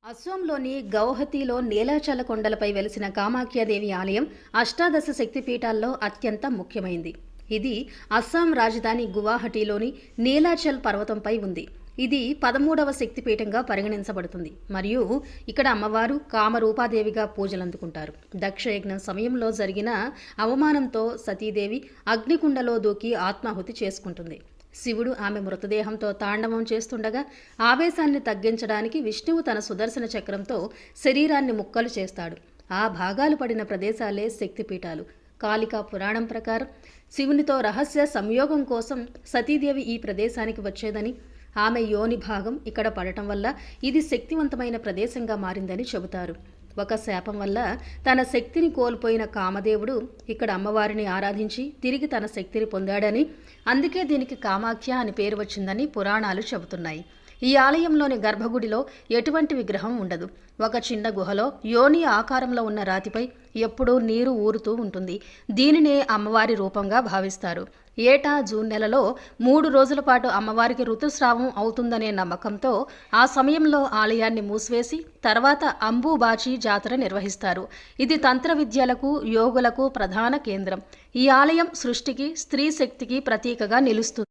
అస్సాంలోని గౌహతిలో నీలాచల కొండలపై వెలిసిన కామాఖ్యాదేవి ఆలయం అష్టాదశ శక్తిపీఠాల్లో అత్యంత ముఖ్యమైంది. ఇది అస్సాం రాజధాని గువాహటిలోని నీలాచల్ పర్వతంపై ఉంది. ఇది 13వ శక్తిపీఠంగా పరిగణించబడుతుంది మరియు ఇక్కడ అమ్మవారు కామరూపాదేవిగా పూజలందుకుంటారు. దక్షయజ్ఞం సమయంలో జరిగిన అవమానంతో సతీదేవి అగ్నికుండలో దూకి ఆత్మాహుతి చేసుకుంటుంది. శివుడు ఆమె మృతదేహంతో తాండవం చేస్తుండగా ఆవేశాన్ని తగ్గించడానికి విష్ణువు తన సుదర్శన చక్రంతో శరీరాన్ని ముక్కలు చేస్తాడు. ఆ భాగాలు పడిన ప్రదేశాలే శక్తిపీఠాలు. కాళికా పురాణం ప్రకారం శివునితో రహస్య సంయోగం కోసం సతీదేవి ఈ ప్రదేశానికి వచ్చేదని, ఆమె యోని భాగం ఇక్కడ పడటం వల్ల ఇది శక్తివంతమైన ప్రదేశంగా మారిందని చెబుతారు. ఒక శాపం వల్ల తన శక్తిని కోల్పోయిన కామదేవుడు ఇక్కడ అమ్మవారిని ఆరాధించి తిరిగి తన శక్తిని పొందాడని, అందుకే దీనికి కామాఖ్య అని పేరు వచ్చిందని పురాణాలు చెబుతున్నాయి. ఈ ఆలయంలోని గర్భగుడిలో ఎటువంటి విగ్రహం ఉండదు. ఒక చిన్న గుహలో యోని ఆకారంలో ఉన్న రాతిపై ఎప్పుడూ నీరు ఊరుతూ ఉంటుంది. దీనినే అమ్మవారి రూపంగా భావిస్తారు. ఏటా జూన్ నెలలో 3 రోజుల పాటు అమ్మవారికి ఋతుస్రావం అవుతుందనే నమ్మకంతో ఆ సమయంలో ఆలయాన్ని మూసివేసి తర్వాత అంబుబాచి జాతర నిర్వహిస్తారు. ఇది తంత్ర విద్యలకు, యోగులకు ప్రధాన కేంద్రం. ఈ ఆలయం సృష్టికి, స్త్రీ శక్తికి ప్రతీకగా నిలుస్తుంది.